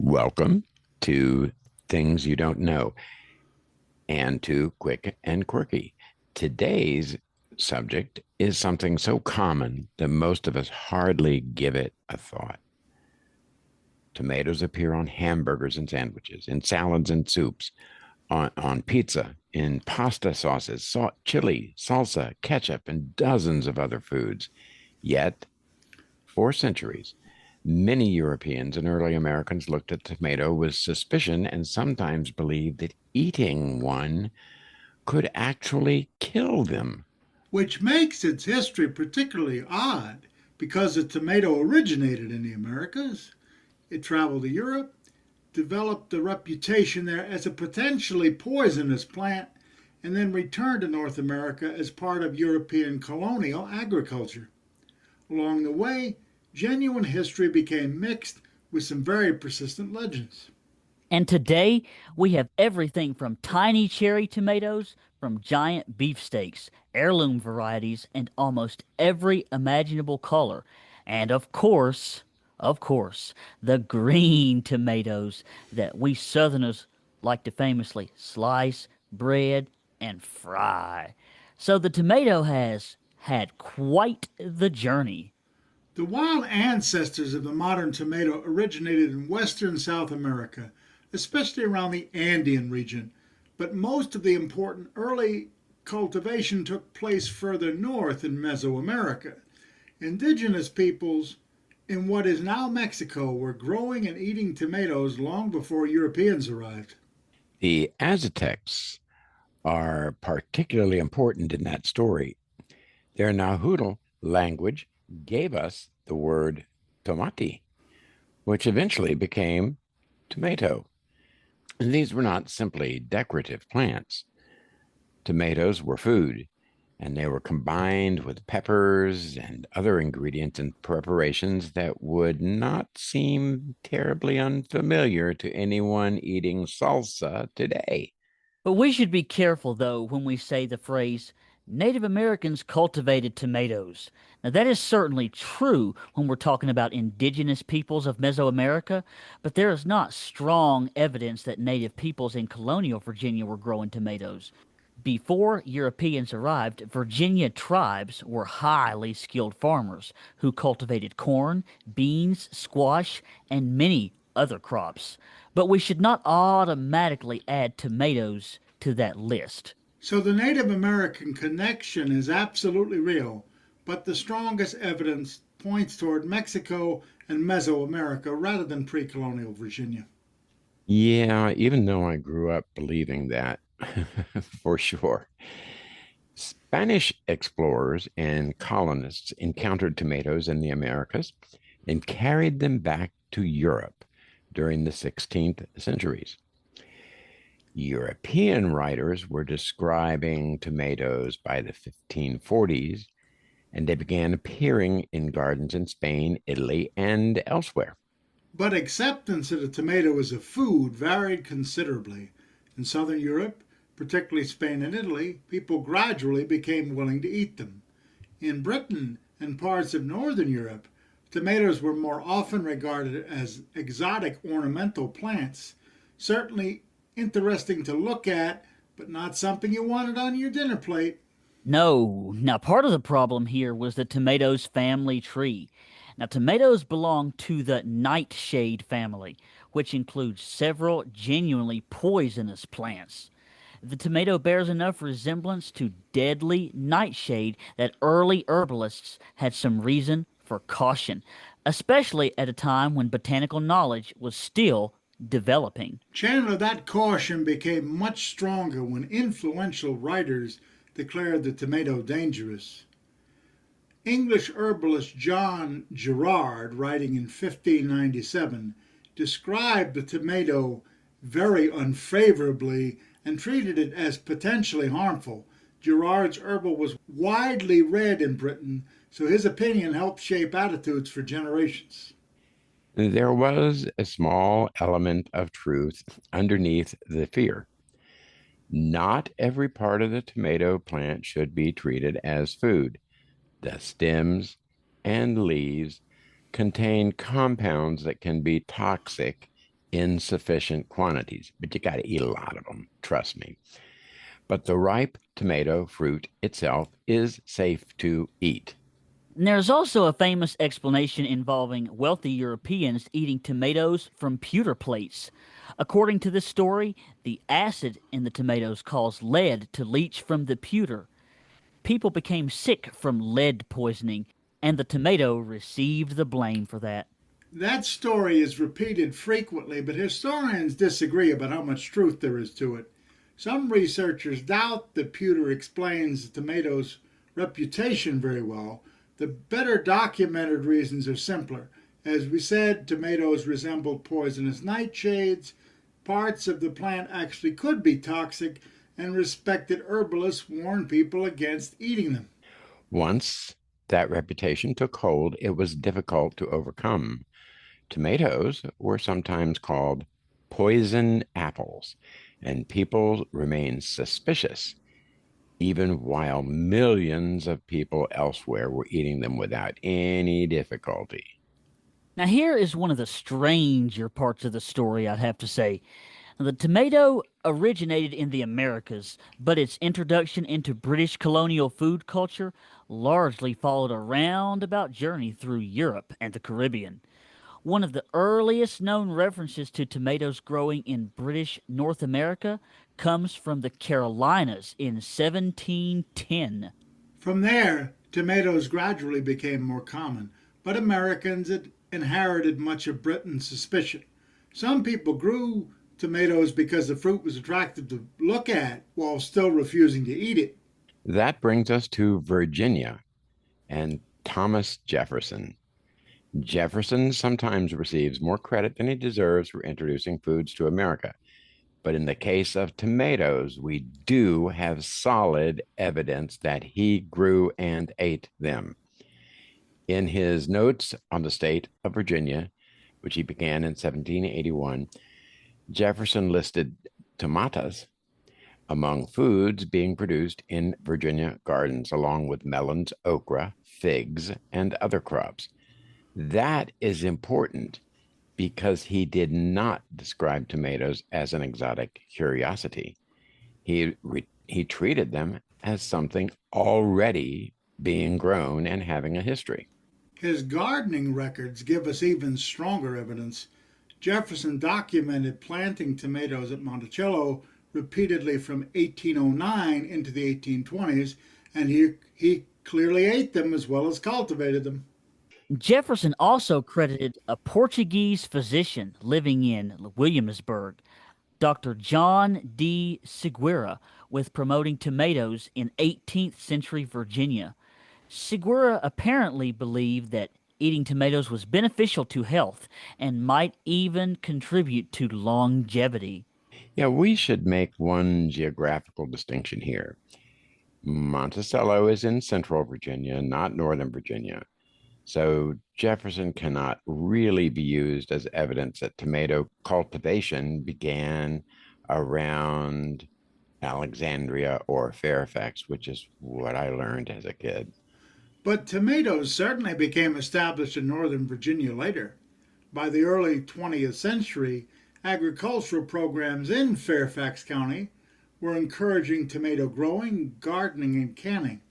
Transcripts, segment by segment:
Welcome to Things You Don't Know and to Quick and Quirky. Today's subject is something so common that most of us hardly give it a thought. Tomatoes appear on hamburgers and sandwiches, in salads and soups, on pizza, in pasta sauces, salt, chili, salsa, ketchup, and dozens of other foods. Yet, for centuries, many Europeans and early Americans looked at tomato with suspicion and sometimes believed that eating one could actually kill them. Which makes its history particularly odd because the tomato originated in the Americas. It traveled to Europe, developed a reputation there as a potentially poisonous plant, and then returned to North America as part of European colonial agriculture. Along the way, genuine history became mixed with some very persistent legends. And today we have everything from tiny cherry tomatoes, from giant beefsteaks, heirloom varieties, and almost every imaginable color. And of course, the green tomatoes that we Southerners like to famously slice, bread, and fry. So the tomato has had quite the journey. The wild ancestors of the modern tomato originated in western South America, especially around the Andean region, but most of the important early cultivation took place further north in Mesoamerica. Indigenous peoples in what is now Mexico were growing and eating tomatoes long before Europeans arrived. The Aztecs are particularly important in that story. Their Nahuatl language gave us the word tomate, which eventually became tomato. And these were not simply decorative plants. Tomatoes were food, and they were combined with peppers and other ingredients and preparations that would not seem terribly unfamiliar to anyone eating salsa today. But we should be careful, though, when we say the phrase Native Americans cultivated tomatoes. Now, that is certainly true when we're talking about indigenous peoples of Mesoamerica, but there is not strong evidence that native peoples in colonial Virginia were growing tomatoes. Before Europeans arrived, Virginia tribes were highly skilled farmers who cultivated corn, beans, squash, and many other crops. But we should not automatically add tomatoes to that list. So the Native American connection is absolutely real, but the strongest evidence points toward Mexico and Mesoamerica rather than pre colonial Virginia. Yeah, even though I grew up believing that, for sure. Spanish explorers and colonists encountered tomatoes in the Americas and carried them back to Europe during the 16th centuries. European writers were describing tomatoes by the 1540s, and they began appearing in gardens in Spain, Italy, and elsewhere. But acceptance of the tomato as a food varied considerably. In southern Europe, particularly Spain and Italy, people gradually became willing to eat them. In Britain and parts of northern Europe, tomatoes were more often regarded as exotic ornamental plants, certainly interesting to look at, but not something you wanted on your dinner plate. No, now part of the problem here was the tomatoes family tree. Now, tomatoes belong to the nightshade family, which includes several genuinely poisonous plants. The tomato bears enough resemblance to deadly nightshade that early herbalists had some reason for caution, especially at a time when botanical knowledge was still developing. Chandler, that caution became much stronger when influential writers declared the tomato dangerous. English herbalist John Gerard, writing in 1597, described the tomato very unfavorably and treated it as potentially harmful. Gerard's herbal was widely read in Britain, so his opinion helped shape attitudes for generations. There was a small element of truth underneath the fear. Not every part of the tomato plant should be treated as food. The stems and leaves contain compounds that can be toxic in sufficient quantities, but you got to eat a lot of them, trust me. But the ripe tomato fruit itself is safe to eat. And there's also a famous explanation involving wealthy Europeans eating tomatoes from pewter plates. According to this story, the acid in the tomatoes caused lead to leach from the pewter. People became sick from lead poisoning, and the tomato received the blame for that. That story is repeated frequently, but historians disagree about how much truth there is to it. Some researchers doubt that pewter explains the tomato's reputation very well. The better documented reasons are simpler. As we said, tomatoes resemble poisonous nightshades. Parts of the plant actually could be toxic, and respected herbalists warn people against eating them. Once that reputation took hold, it was difficult to overcome. Tomatoes were sometimes called poison apples, and people remained suspicious, even while millions of people elsewhere were eating them without any difficulty. Now, here is one of the stranger parts of the story, I'd have to say. The tomato originated in the Americas, but its introduction into British colonial food culture largely followed a roundabout journey through Europe and the Caribbean. One of the earliest known references to tomatoes growing in British North America comes from the Carolinas in 1710. From there, tomatoes gradually became more common, but Americans had inherited much of Britain's suspicion. Some people grew tomatoes because the fruit was attractive to look at while still refusing to eat it. That brings us to Virginia and Thomas Jefferson. Jefferson sometimes receives more credit than he deserves for introducing foods to America. But in the case of tomatoes, we do have solid evidence that he grew and ate them. In his notes on the state of Virginia, which he began in 1781, Jefferson listed tomatoes among foods being produced in Virginia gardens, along with melons, okra, figs, and other crops. That is important because he did not describe tomatoes as an exotic curiosity. He treated them as something already being grown and having a history. His gardening records give us even stronger evidence. Jefferson documented planting tomatoes at Monticello repeatedly from 1809 into the 1820s, and he clearly ate them as well as cultivated them. Jefferson also credited a Portuguese physician living in Williamsburg, Dr. John D. Seguira, with promoting tomatoes in 18th century Virginia. Seguira apparently believed that eating tomatoes was beneficial to health and might even contribute to longevity. Yeah, we should make one geographical distinction here. Monticello is in central Virginia, not northern Virginia. So Jefferson cannot really be used as evidence that tomato cultivation began around Alexandria or Fairfax, which is what I learned as a kid. But tomatoes certainly became established in Northern Virginia later. By the early 20th century, agricultural programs in Fairfax County were encouraging tomato growing, gardening, and canning.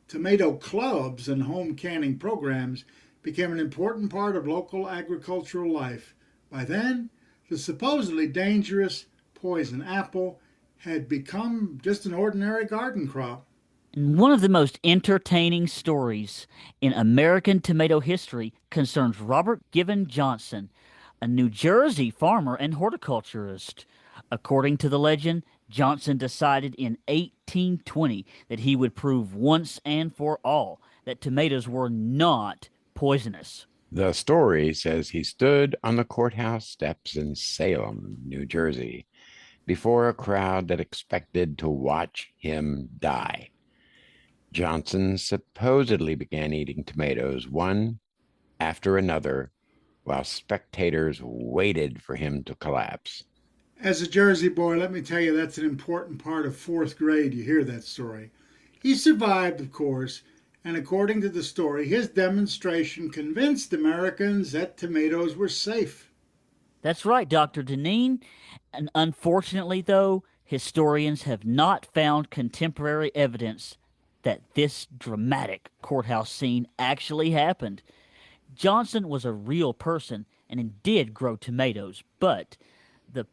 Tomato clubs and home canning programs became an important part of local agricultural life. By then, the supposedly dangerous poison apple had become just an ordinary garden crop. And one of the most entertaining stories in American tomato history concerns Robert Given Johnson, a New Jersey farmer and horticulturist. According to the legend, Johnson decided in 1820 that he would prove once and for all that tomatoes were not poisonous. The story says he stood on the courthouse steps in Salem, New Jersey, before a crowd that expected to watch him die. Johnson supposedly began eating tomatoes one after another while spectators waited for him to collapse. As a Jersey boy, let me tell you that's an important part of fourth grade. You hear that story. He survived, of course, and according to the story, his demonstration convinced Americans that tomatoes were safe. That's right, Dr. Deneen. And unfortunately, though, historians have not found contemporary evidence that this dramatic courthouse scene actually happened. Johnson was a real person and he did grow tomatoes, but the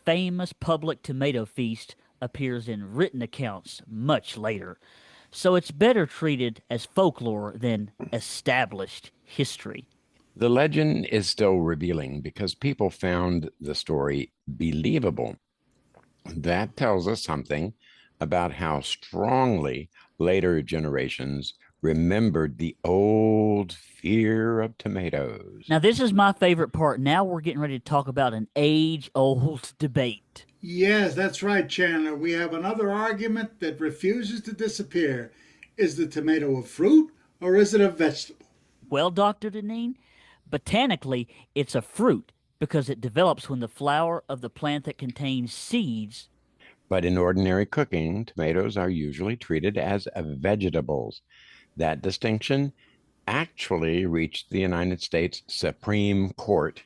famous public tomato feast appears in written accounts much later. So it's better treated as folklore than established history. The legend is still revealing because people found the story believable. That tells us something about how strongly later generations remembered the old fear of tomatoes. Now, this is my favorite part. Now we're getting ready to talk about an age old debate. Yes, that's right, Chandler. We have another argument that refuses to disappear. Is the tomato a fruit or is it a vegetable? Well, Dr. Deneen, botanically, it's a fruit because it develops when the flower of the plant that contains seeds. But in ordinary cooking, tomatoes are usually treated as vegetables. That distinction actually reached the United States Supreme Court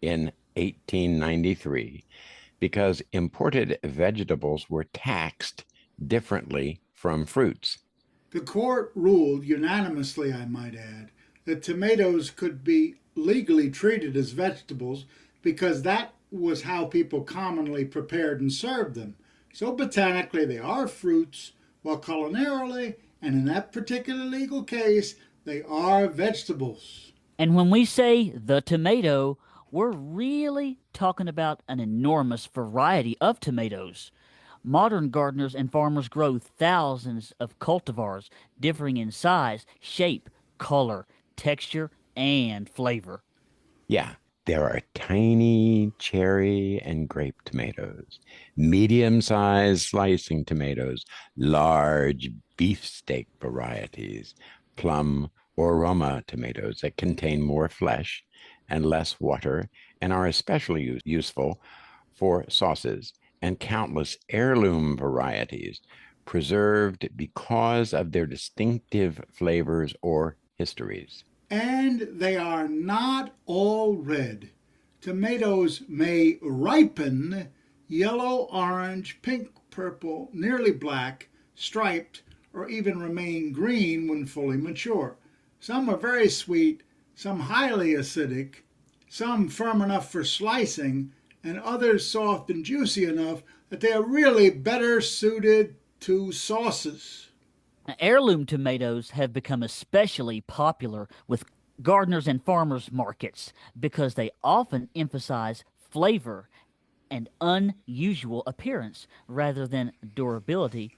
in 1893 because imported vegetables were taxed differently from fruits. The court ruled unanimously, I might add, that tomatoes could be legally treated as vegetables because that was how people commonly prepared and served them. So, botanically, they are fruits, while culinarily, and in that particular legal case, they are vegetables. And when we say the tomato, we're really talking about an enormous variety of tomatoes. Modern gardeners and farmers grow thousands of cultivars, differing in size, shape, color, texture, and flavor. Yeah, there are tiny cherry and grape tomatoes, medium-sized slicing tomatoes, large beefsteak varieties, plum or Roma tomatoes that contain more flesh and less water and are especially useful for sauces, and countless heirloom varieties preserved because of their distinctive flavors or histories. And they are not all red. Tomatoes may ripen yellow, orange, pink, purple, nearly black, striped, or even remain green when fully mature. Some are very sweet, some highly acidic, some firm enough for slicing, and others soft and juicy enough that they are really better suited to sauces. Now, heirloom tomatoes have become especially popular with gardeners and farmers markets because they often emphasize flavor and unusual appearance rather than durability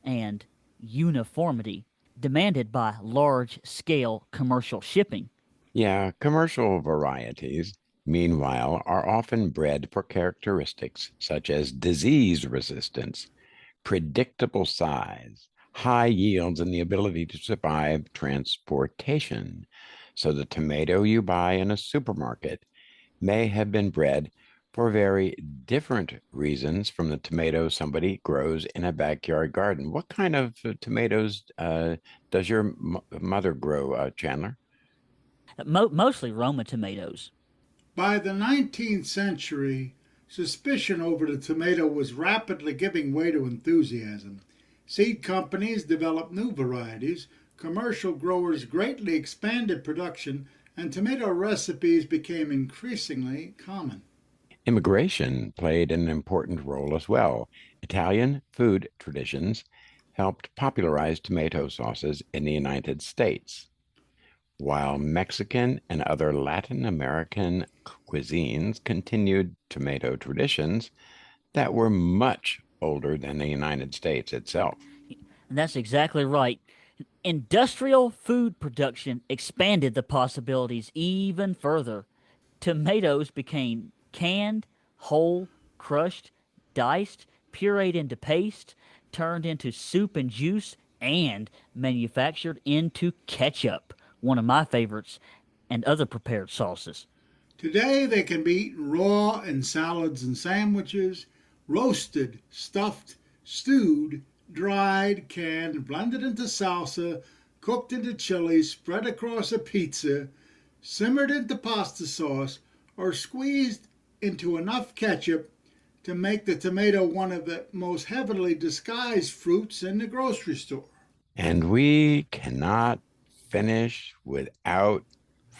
and uniformity demanded by large scale commercial shipping. Yeah, commercial varieties, meanwhile, are often bred for characteristics such as disease resistance, predictable size, high yields, and the ability to survive transportation. So the tomato you buy in a supermarket may have been bred for very different reasons from the tomato somebody grows in a backyard garden. What kind of tomatoes does your mother grow, Chandler? Mostly Roma tomatoes. By the 19th century, suspicion over the tomato was rapidly giving way to enthusiasm. Seed companies developed new varieties, commercial growers greatly expanded production, and tomato recipes became increasingly common. Immigration played an important role as well. Italian food traditions helped popularize tomato sauces in the United States, while Mexican and other Latin American cuisines continued tomato traditions that were much older than the United States itself. And that's exactly right. Industrial food production expanded the possibilities even further. Tomatoes became canned, whole, crushed, diced, pureed into paste, turned into soup and juice, and manufactured into ketchup, one of my favorites, and other prepared sauces. Today they can be eaten raw in salads and sandwiches, roasted, stuffed, stewed, dried, canned, blended into salsa, cooked into chili, spread across a pizza, simmered into pasta sauce, or squeezed into enough ketchup to make the tomato one of the most heavily disguised fruits in the grocery store. And we cannot finish without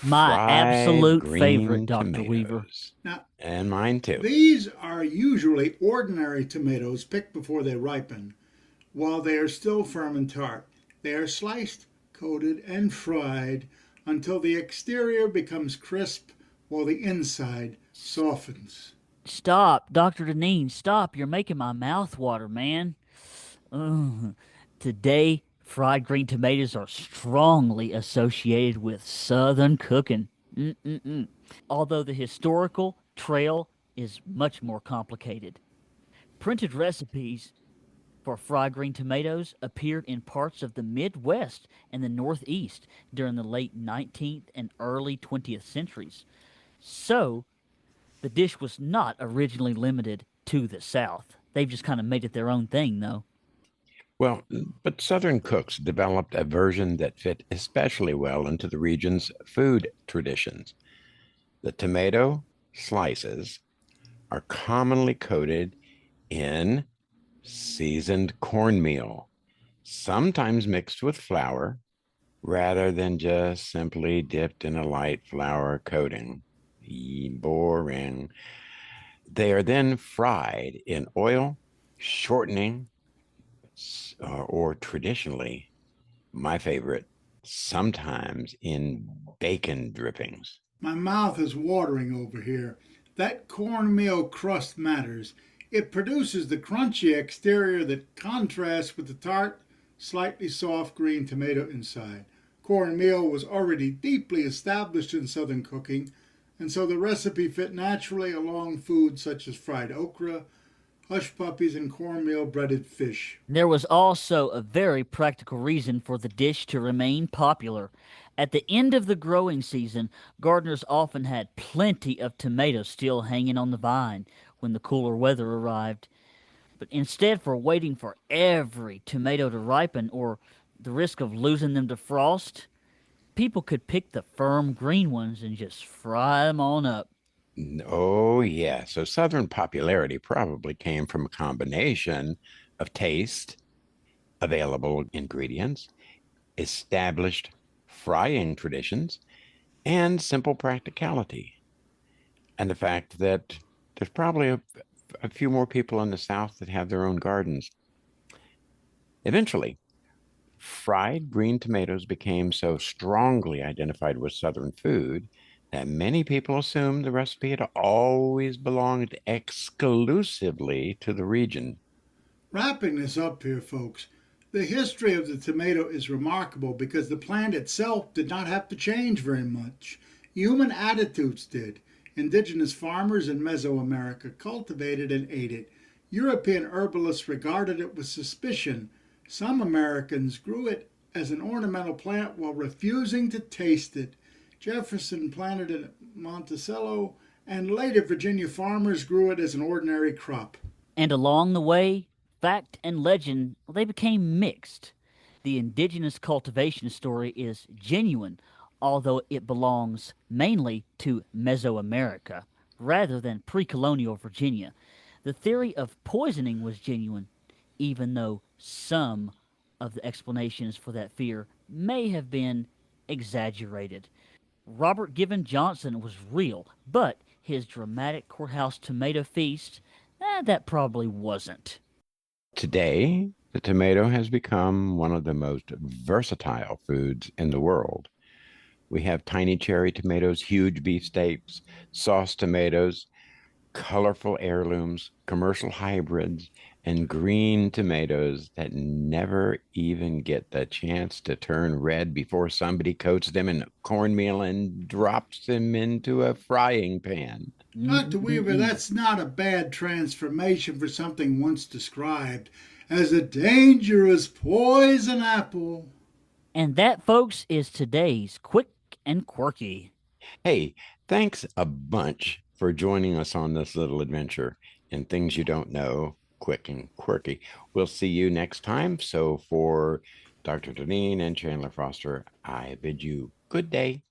My fried absolute favorite, green Dr. Weaver. tomatoes. Now, And mine too. these are usually ordinary tomatoes picked before they ripen, while they are still firm and tart. They are sliced, coated, and fried until the exterior becomes crisp while the inside softens. Stop, Dr. Deneen, stop. You're making my mouth water, man. Ugh. Today, fried green tomatoes are strongly associated with Southern cooking. Mm-mm-mm. Although the historical trail is much more complicated. Printed recipes for fried green tomatoes appeared in parts of the Midwest and the Northeast during the late 19th and early 20th centuries. So, the dish was not originally limited to the South. They've just kind of made it their own thing, though. Well, but Southern cooks developed a version that fit especially well into the region's food traditions. The tomato slices are commonly coated in seasoned cornmeal, sometimes mixed with flour rather than just simply dipped in a light flour coating. Boring. They are then fried in oil, shortening, or traditionally, my favorite, sometimes in bacon drippings. My mouth is watering over here. That cornmeal crust matters. It produces the crunchy exterior that contrasts with the tart, slightly soft green tomato inside. Cornmeal was already deeply established in Southern cooking, and so the recipe fit naturally along foods such as fried okra, hush puppies, and cornmeal breaded fish. There was also a very practical reason for the dish to remain popular. At the end of the growing season, gardeners often had plenty of tomatoes still hanging on the vine when the cooler weather arrived. But instead, for waiting for every tomato to ripen or the risk of losing them to frost, people could pick the firm green ones and just fry them on up. Oh, yeah. So Southern popularity probably came from a combination of taste, available ingredients, established frying traditions, and simple practicality. And the fact that there's probably a few more people in the South that have their own gardens. Eventually, fried green tomatoes became so strongly identified with Southern food that many people assumed the recipe had always belonged exclusively to the region. Wrapping this up here, folks, the history of the tomato is remarkable because the plant itself did not have to change very much. Human attitudes did. Indigenous farmers in Mesoamerica cultivated and ate it. European herbalists regarded it with suspicion. Some Americans grew it as an ornamental plant while refusing to taste it. Jefferson planted it at Monticello, and later Virginia farmers grew it as an ordinary crop. And along the way, fact and legend, well, they became mixed. The indigenous cultivation story is genuine, although it belongs mainly to Mesoamerica rather than pre colonial Virginia. The theory of poisoning was genuine, even though some of the explanations for that fear may have been exaggerated. Robert Gibbon Johnson was real, but his dramatic courthouse tomato feast, that probably wasn't. Today, the tomato has become one of the most versatile foods in the world. We have tiny cherry tomatoes, huge beefsteaks, sauce tomatoes, colorful heirlooms, commercial hybrids, and green tomatoes that never even get the chance to turn red before somebody coats them in cornmeal and drops them into a frying pan. Dr. Weaver, Mm-mm-mm. that's not a bad transformation for something once described as a dangerous poison apple. And that, folks, is today's Quick and Quirky. Hey, thanks a bunch for joining us on this little adventure in things you don't know, quick and quirky. We'll see you next time. So, for Dr. Deneen and Chandler Foster, I bid you good day.